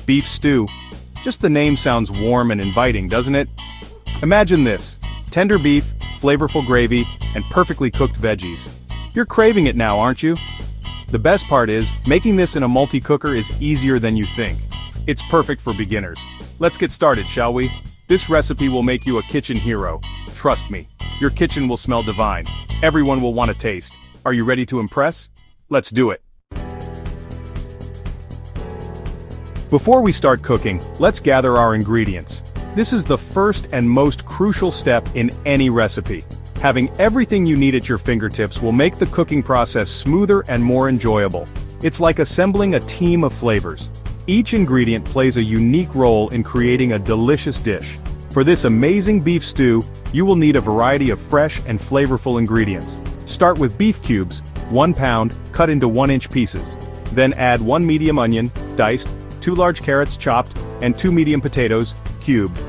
Beef stew. Just the name sounds warm and inviting, doesn't it? Imagine this: tender beef, flavorful gravy, and perfectly cooked veggies. You're craving it now, aren't you? The best part is, making this in a multi-cooker is easier than you think. It's perfect for beginners. Let's get started, shall we? This recipe will make you a kitchen hero. Trust me, your kitchen will smell divine. Everyone will want to taste. Are you ready to impress? Let's do it. Before we start cooking, let's gather our ingredients. This is the first and most crucial step in any recipe. Having everything you need at your fingertips will make the cooking process smoother and more enjoyable. It's like assembling a team of flavors. Each ingredient plays a unique role in creating a delicious dish. For this amazing beef stew, you will need a variety of fresh and flavorful ingredients. Start with beef cubes, 1 pound, cut into 1-inch pieces. Then add 1 medium onion, diced, 2 large carrots chopped, and 2 medium potatoes, cubed.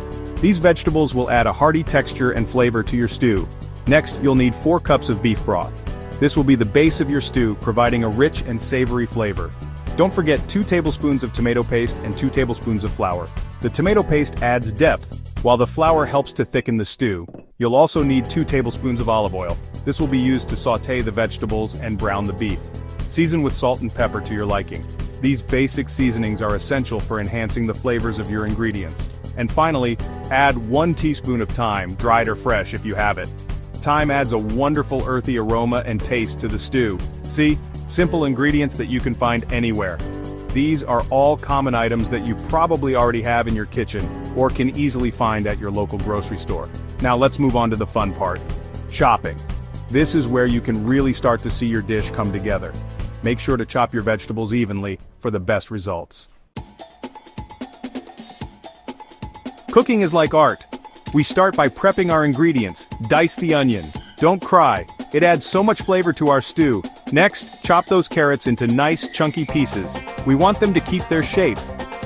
These vegetables will add a hearty texture and flavor to your stew. Next, you'll need 4 cups of beef broth. This will be the base of your stew, providing a rich and savory flavor. Don't forget 2 tablespoons of tomato paste and 2 tablespoons of flour. The tomato paste adds depth, while the flour helps to thicken the stew. You'll also need 2 tablespoons of olive oil. This will be used to sauté the vegetables and brown the beef. Season with salt and pepper to your liking. These basic seasonings are essential for enhancing the flavors of your ingredients. And finally, add 1 teaspoon of thyme, dried or fresh if you have it. Thyme adds a wonderful earthy aroma and taste to the stew. See? Simple ingredients that you can find anywhere. These are all common items that you probably already have in your kitchen, or can easily find at your local grocery store. Now let's move on to the fun part: chopping. This is where you can really start to see your dish come together. Make sure to chop your vegetables evenly for the best results. Cooking is like art. We start by prepping our ingredients. Dice the onion. Don't cry, it adds so much flavor to our stew. Next, chop those carrots into nice chunky pieces. We want them to keep their shape.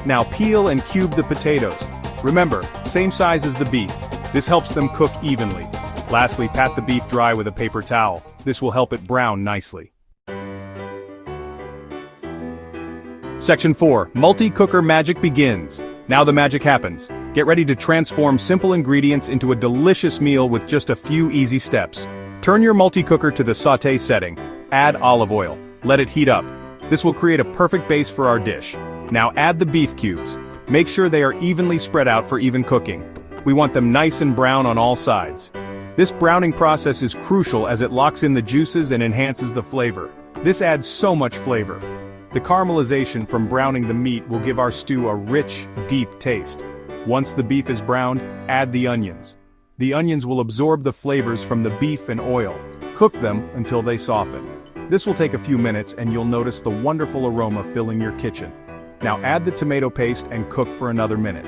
Now peel and cube the potatoes. Remember, same size as the beef. This helps them cook evenly. Lastly, pat the beef dry with a paper towel. This will help it brown nicely. Section 4. Multi-Cooker Magic begins. Now the magic happens. Get ready to transform simple ingredients into a delicious meal with just a few easy steps. Turn your multi-cooker to the sauté setting. Add olive oil. Let it heat up. This will create a perfect base for our dish. Now add the beef cubes. Make sure they are evenly spread out for even cooking. We want them nice and brown on all sides. This browning process is crucial as it locks in the juices and enhances the flavor. This adds so much flavor. The caramelization from browning the meat will give our stew a rich, deep taste. Once the beef is browned, add the onions. The onions will absorb the flavors from the beef and oil. Cook them until they soften. This will take a few minutes and you'll notice the wonderful aroma filling your kitchen. Now add the tomato paste and cook for another minute.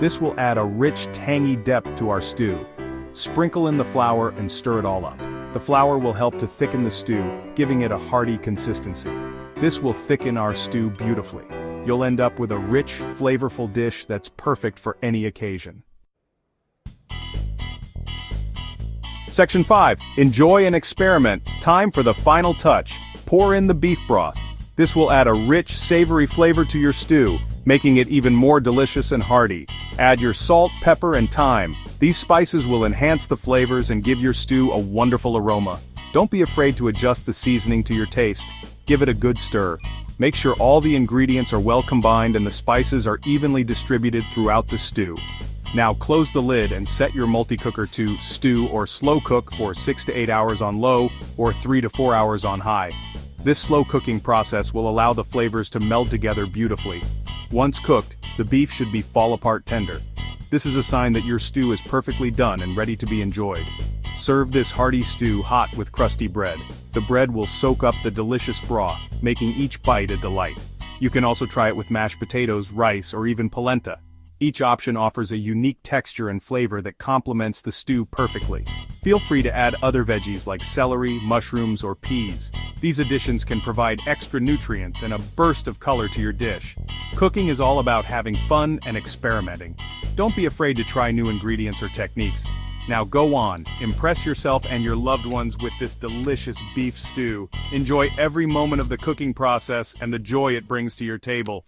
This will add a rich, tangy depth to our stew. Sprinkle in the flour and stir it all up. The flour will help to thicken the stew, giving it a hearty consistency. This will thicken our stew beautifully. You'll end up with a rich, flavorful dish that's perfect for any occasion. Section 5. Enjoy and experiment. Time for the final touch. Pour in the beef broth. This will add a rich, savory flavor to your stew, making it even more delicious and hearty. Add your salt, pepper, and thyme. These spices will enhance the flavors and give your stew a wonderful aroma. Don't be afraid to adjust the seasoning to your taste. Give it a good stir. Make sure all the ingredients are well combined and the spices are evenly distributed throughout the stew. Now close the lid and set your multi-cooker to stew or slow cook for 6 to 8 hours on low or 3 to 4 hours on high. This slow cooking process will allow the flavors to meld together beautifully. Once cooked, the beef should be fall-apart tender. This is a sign that your stew is perfectly done and ready to be enjoyed. Serve this hearty stew hot with crusty bread. The bread will soak up the delicious broth, making each bite a delight. You can also try it with mashed potatoes, rice, or even polenta. Each option offers a unique texture and flavor that complements the stew perfectly. Feel free to add other veggies like celery, mushrooms, or peas. These additions can provide extra nutrients and a burst of color to your dish. Cooking is all about having fun and experimenting. Don't be afraid to try new ingredients or techniques. Now go on, impress yourself and your loved ones with this delicious beef stew. Enjoy every moment of the cooking process and the joy it brings to your table.